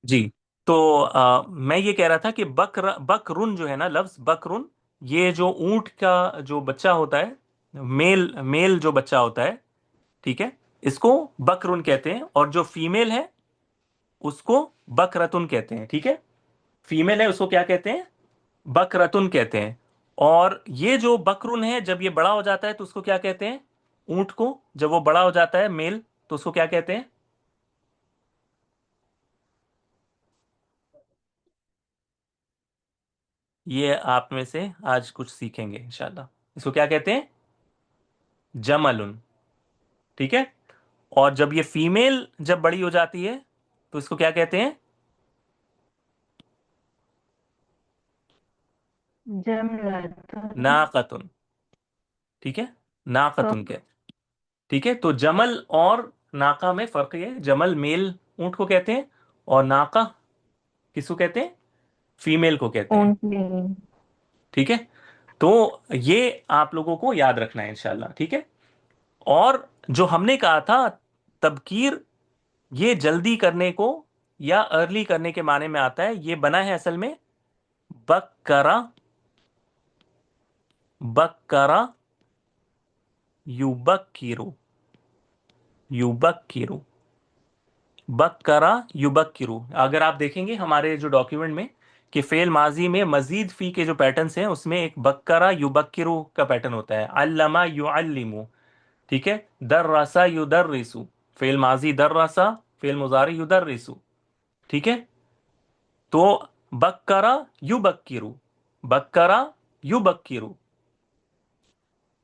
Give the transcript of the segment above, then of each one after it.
जी। तो मैं ये कह रहा था कि बकरुन जो है ना, लफ्ज बकरुन, ये जो ऊंट का जो बच्चा होता है, मेल मेल जो बच्चा होता है, ठीक है, इसको बकरुन कहते हैं। और जो फीमेल है उसको बकरतुन कहते हैं, ठीक है। फीमेल है उसको क्या कहते हैं? बकरतुन कहते हैं। और ये जो बकरुन है, जब ये बड़ा हो जाता है तो उसको क्या कहते हैं? ऊंट को जब वो बड़ा हो जाता है मेल, तो उसको क्या कहते हैं? ये आप में से आज कुछ सीखेंगे इंशाल्लाह। इसको क्या कहते हैं? जमलुन, ठीक है। और जब ये फीमेल जब बड़ी हो जाती है तो इसको क्या कहते हैं? जमलातुन। नाकतुन, ठीक है। तो नाकतुन के, ठीक है। तो जमल और नाका में फर्क है। जमल मेल ऊंट को कहते हैं, और नाका किसको कहते हैं? फीमेल को कहते हैं, ऊँटनी। ठीक है। तो ये आप लोगों को याद रखना है इंशाल्लाह, ठीक है। और जो हमने कहा था, तबकीर, ये जल्दी करने को या अर्ली करने के माने में आता है। ये बना है असल में बकरा, बकरा युबक्किरु, युबक्किरु, बकरा युबक्किरु। अगर आप देखेंगे हमारे जो डॉक्यूमेंट में कि फेल माजी में मजीद फी के जो पैटर्न्स हैं, उसमें एक बकरा युबक्किरु का पैटर्न होता है। अल्लमा युअल्लिमु, ठीक है। दर्रसा युदर्रिसु, फेल माजी दर्रसा, फेल मुजारी युदर्रिसु, ठीक है। तो बकरा युबक्किरु, बकरा युबक्किरु,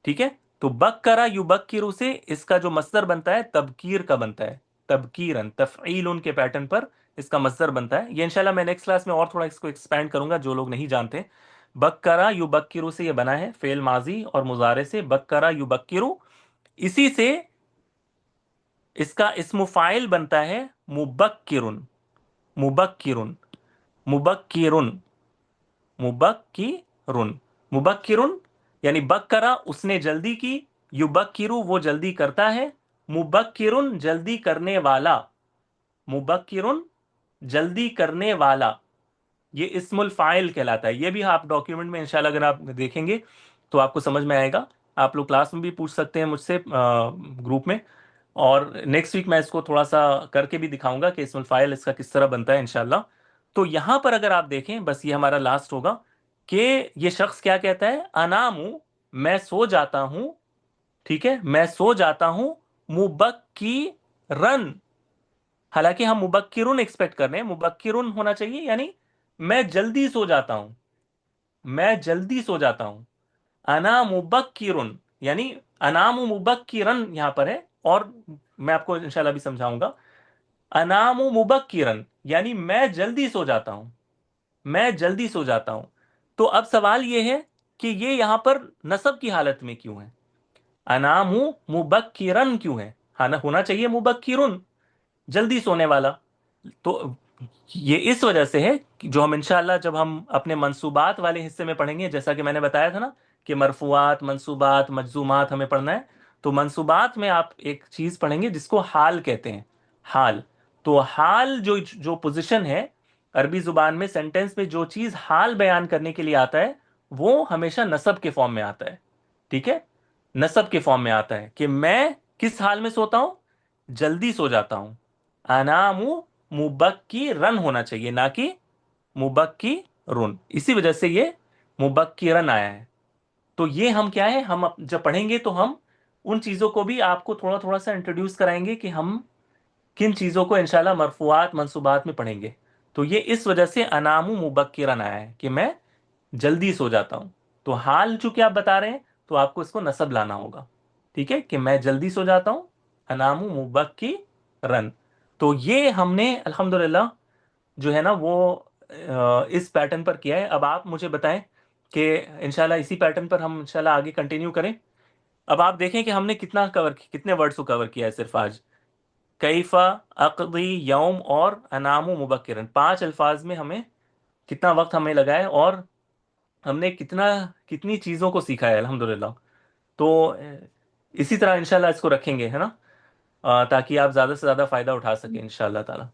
ठीक है। तो बकरा युबक्किरु से इसका जो मस्दर बनता है तबकीर का बनता है। तबकीरन, तफईलुन के पैटर्न पर इसका मस्दर बनता है। ये इंशाल्लाह मैं नेक्स्ट क्लास में और थोड़ा इसको एक्सपेंड करूंगा, जो लोग नहीं जानते। बकरा युबक्किरु से ये बना है, फेल माजी और मुजारे से, बकरा युबक्किरु। इसी से इसका इस्मु फाइल बनता है मुबक्किरुन, मुबक्किरुन, मुबक्किरुन, मुबक्किरुन, मुबक्किरुन। यानी बकरा उसने जल्दी की, युबक्किरु वो जल्दी करता है, मुबक्किरुन जल्दी करने वाला, मुबक्किरुन जल्दी करने वाला, ये इस्मुल फाइल कहलाता है। ये भी आप डॉक्यूमेंट में इंशाल्लाह अगर आप देखेंगे तो आपको समझ में आएगा। आप लोग क्लास में भी पूछ सकते हैं मुझसे, ग्रुप में। और नेक्स्ट वीक मैं इसको थोड़ा सा करके भी दिखाऊंगा कि इस्मुल फाइल इसका किस तरह बनता है इंशाल्लाह। तो यहां पर अगर आप देखें, बस ये हमारा लास्ट होगा कि ये शख्स क्या कहता है? अनामू, मैं सो जाता हूं, ठीक है, मैं सो जाता हूं, मुबक्की रन। हालांकि हम मुबक्किरुन एक्सपेक्ट कर रहे हैं, मुबक्किरुन होना चाहिए, यानी मैं जल्दी सो जाता हूं, मैं जल्दी सो जाता हूं। अना मुबक्किरुन, यानी अनाम मुबक्किरन यहां पर है। और मैं आपको इंशाल्लाह भी समझाऊंगा। अनाम मुबक्किरन यानी मैं जल्दी सो जाता हूं, मैं जल्दी सो जाता हूं। तो अब सवाल यह है कि ये यहां पर नसब की हालत में क्यों है? अनामु मुबक्किरन क्यों है? हाँ, होना चाहिए मुबक्किरुन, जल्दी सोने वाला। तो ये इस वजह से है कि जो हम इंशाल्लाह जब हम अपने मंसूबात वाले हिस्से में पढ़ेंगे, जैसा कि मैंने बताया था ना कि मरफूआत, मंसूबात, मजजूमात हमें पढ़ना है। तो मंसूबात में आप एक चीज पढ़ेंगे जिसको हाल कहते हैं, हाल। तो हाल जो जो पोजीशन है अरबी जुबान में, सेंटेंस में जो चीज हाल बयान करने के लिए आता है, वो हमेशा नसब के फॉर्म में आता है, ठीक है। नसब के फॉर्म में आता है कि मैं किस हाल में सोता हूं? जल्दी सो जाता हूं। अनामु मुबक्की रन होना चाहिए, ना कि मुबक्की रुन। इसी वजह से ये मुबक्की रन आया है। तो ये हम क्या है, हम जब पढ़ेंगे तो हम उन चीजों को भी आपको थोड़ा थोड़ा सा इंट्रोड्यूस कराएंगे कि हम किन चीजों को इंशाल्लाह मरफूआत मंसूबात में पढ़ेंगे। तो ये इस वजह से अनामु मुबक्किरन आया है कि मैं जल्दी सो जाता हूं। तो हाल चूंकि आप बता रहे हैं तो आपको इसको नसब लाना होगा, ठीक है, कि मैं जल्दी सो जाता हूं, अनामु मुबक्की रन। तो ये हमने अल्हम्दुलिल्लाह जो है ना वो इस पैटर्न पर किया है। अब आप मुझे बताएं कि इंशाल्लाह इसी पैटर्न पर हम इंशाल्लाह आगे कंटिन्यू करें। अब आप देखें कि हमने कितना कवर, कितने वर्ड्स को कवर किया है सिर्फ आज। कैफा, अक़दी, यौम और अनामु मुबक्किरन, 5 अल्फाज में हमें कितना वक्त हमें लगा है, और हमने कितना, कितनी चीज़ों को सीखा है अल्हम्दुलिल्लाह। तो इसी तरह इंशाल्लाह इसको रखेंगे, है ना, ताकि आप ज़्यादा से ज़्यादा फ़ायदा उठा सकें इंशाल्लाह ताला।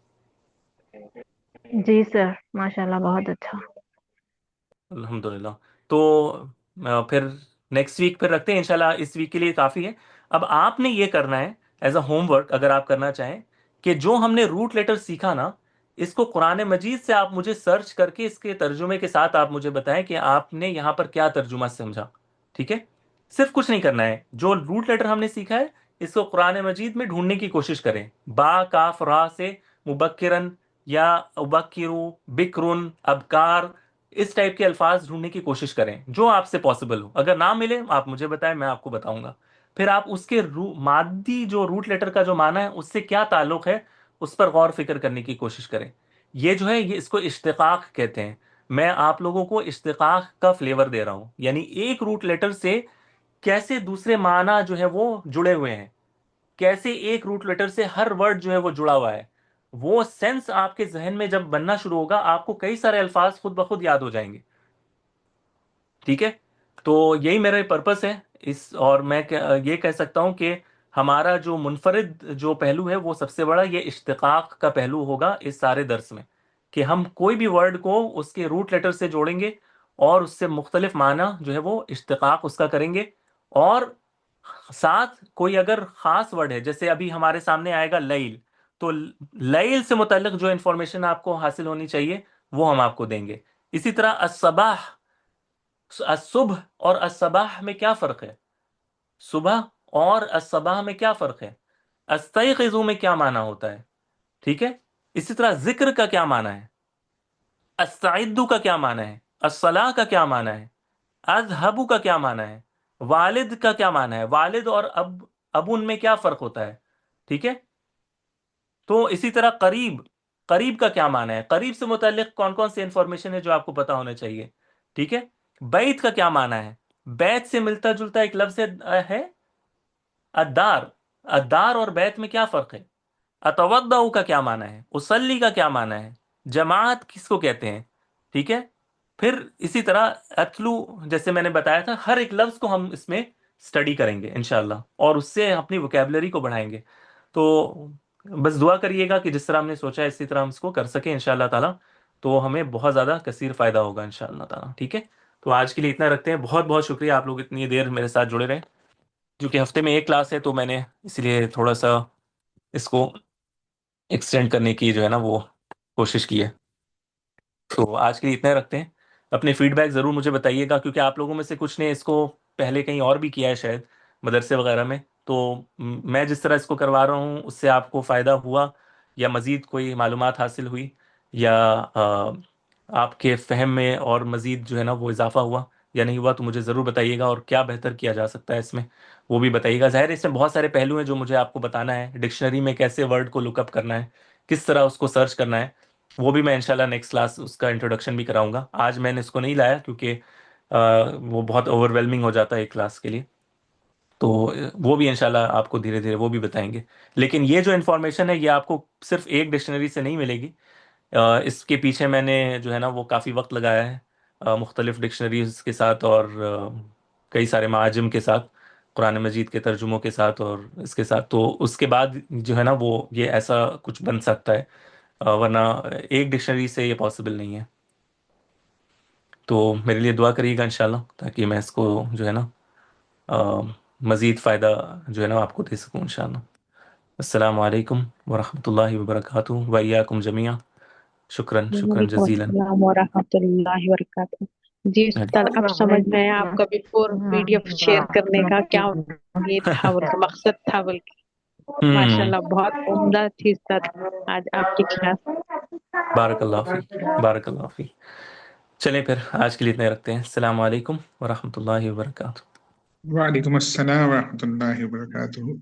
जी सर, माशाल्लाह बहुत अच्छा। अल्हम्दुलिल्लाह। तो फिर नेक्स्ट वीक फिर रखते हैं इंशाल्लाह, इस वीक के लिए काफ़ी है। अब आपने ये करना है एज अ होमवर्क, अगर आप करना चाहें, कि जो हमने रूट लेटर सीखा ना, इसको कुरान मजीद से आप मुझे सर्च करके इसके तर्जुमे के साथ आप मुझे बताएं कि आपने यहाँ पर क्या तर्जुमा समझा। ठीक है? सिर्फ कुछ नहीं करना है, जो रूट लेटर हमने सीखा है इसको कुरान मजीद में ढूंढने की कोशिश करें, बा काफ रा से मुबक्किरन या उबक्किरु, बिकरुन, अबकार, इस टाइप के अल्फाज ढूंढने की कोशिश करें जो आपसे पॉसिबल हो। अगर ना मिले आप मुझे बताएं, मैं आपको बताऊंगा। फिर आप उसके मादी जो रूट लेटर का जो माना है उससे क्या ताल्लुक है, उस पर गौर फिक्र करने की कोशिश करें। ये जो है ये इसको इश्तिकाक कहते हैं। मैं आप लोगों को इश्तिकाक का फ्लेवर दे रहा हूं, यानी एक रूट लेटर से कैसे दूसरे माना जो है वो जुड़े हुए हैं, कैसे एक रूट लेटर से हर वर्ड जो है वो जुड़ा हुआ है। वो सेंस आपके जहन में जब बनना शुरू होगा, आपको कई सारे अल्फाज खुद ब खुद याद हो जाएंगे। ठीक है? तो यही मेरा पर्पस है इस, और मैं ये कह सकता हूं कि हमारा जो मुनफरिद जो पहलू है वो सबसे बड़ा ये इश्तिकाक का पहलू होगा इस सारे दर्स में, कि हम कोई भी वर्ड को उसके रूट लेटर से जोड़ेंगे और उससे मुख्तलिफ माना जो है वो इश्तिकाक उसका करेंगे। और साथ कोई अगर खास वर्ड है, जैसे अभी हमारे सामने आएगा लैल, तो लैल से मुतल्लिक जो इंफॉर्मेशन आपको हासिल होनी चाहिए वो हम आपको देंगे। इसी तरह असबाह, असुबह और असबाह में क्या फर्क है, सुबह और असबाह में क्या फर्क है, अस्तयक़िज़ु में क्या माना होता है। ठीक है? इसी तरह जिक्र का क्या माना है, अस्ताइद्दु का क्या माना है, अस्सलाह का क्या माना है, अज़हबु का क्या माना है, वालिद का क्या माना है, वालिद और अब उनमें क्या फर्क होता है। ठीक है? तो इसी तरह करीब, करीब का क्या माना है, करीब से मुतल्लिक कौन कौन सी इंफॉर्मेशन है जो आपको पता होना चाहिए। ठीक है? बैत का क्या माना है, बैत से मिलता जुलता एक लफ्ज है अद्दार, अद्दार और बैत में क्या फर्क है। अतवद्दाउ का क्या माना है, उसल्ली का क्या माना है, जमात किसको कहते हैं। ठीक है? फिर इसी तरह अतलू, जैसे मैंने बताया था, हर एक लफ्ज को हम इसमें स्टडी करेंगे इंशाल्लाह और उससे अपनी वोकेबलरी को बढ़ाएंगे। तो बस दुआ करिएगा कि जिस तरह हमने सोचा है इसी तरह हम इसको कर सकें इंशाल्लाह ताला, तो हमें बहुत ज़्यादा कसीर फ़ायदा होगा इंशाल्लाह ताला। ठीक है? तो आज के लिए इतना रखते हैं। बहुत बहुत शुक्रिया, आप लोग इतनी देर मेरे साथ जुड़े रहे। क्योंकि हफ्ते में एक क्लास है तो मैंने इसलिए थोड़ा सा इसको एक्सटेंड करने की जो है ना वो कोशिश की है। तो आज के लिए इतना ही रखते हैं। अपने फीडबैक ज़रूर मुझे बताइएगा, क्योंकि आप लोगों में से कुछ ने इसको पहले कहीं और भी किया है शायद, मदरसे वगैरह में। तो मैं जिस तरह इसको करवा रहा हूँ उससे आपको फ़ायदा हुआ या मज़ीद कोई मालूमात हासिल हुई, या आपके फ़हम में और मज़ीद जो है ना वो इजाफ़ा हुआ या नहीं हुआ, तो मुझे ज़रूर बताइएगा। और क्या बेहतर किया जा सकता है इसमें वो भी बताइएगा। ज़ाहिर है इसमें बहुत सारे पहलू हैं जो मुझे आपको बताना है, डिक्शनरी में कैसे वर्ड को लुकअप करना है, किस तरह उसको सर्च करना है, वो भी मैं इंशाल्लाह नेक्स्ट क्लास उसका इंट्रोडक्शन भी कराऊंगा। आज मैंने इसको नहीं लाया क्योंकि वो बहुत ओवरवेलमिंग हो जाता है एक क्लास के लिए। तो वो भी इंशाल्लाह आपको धीरे धीरे वो भी बताएंगे। लेकिन ये जो इन्फॉर्मेशन है ये आपको सिर्फ एक डिक्शनरी से नहीं मिलेगी। इसके पीछे मैंने जो है ना वो काफ़ी वक्त लगाया है मुख्तलिफ डिक्शनरीज के साथ और कई सारे माजिम के साथ, कुरान मजीद के तर्जुमों के साथ और इसके साथ, तो उसके बाद जो है ना वो ये ऐसा कुछ बन सकता है। वरना एक डिक्शनरी से ये पॉसिबल नहीं है। तो मेरे लिए दुआ करिएगा इंशाल्लाह, ताकि मैं इसको जो है ना मज़ीद फ़ायदा जो है ना आपको दे सकूँ इंशाल्लाह। अस्सलामु अलैकुम वरहमतुल्लाहि वबरकातुहू व इय्याकुम जमीआ। शुक्रन, शुक्रन वालेकुम जजीलन। अस्सलाम वरहमतुल्लाहि वबरकातुह। जी उस्ताद, अब समझ में आया आपका बिफोर पीडीएफ शेयर करने का क्या ये था, बल्कि मकसद था, बल्कि हम्म। माशाल्लाह बहुत उम्दा थी उस्ताद आज आपकी क्लास। बारकल्लाह फी, बारकल्लाह फी। चलें फिर आज के लिए इतने रखते हैं। अस्सलामु अलैकुम वरहमतुल्लाहि वबरकातुहू। वालेकुम अस्सलाम वरहमतुल्लाहि वबरकातुहू।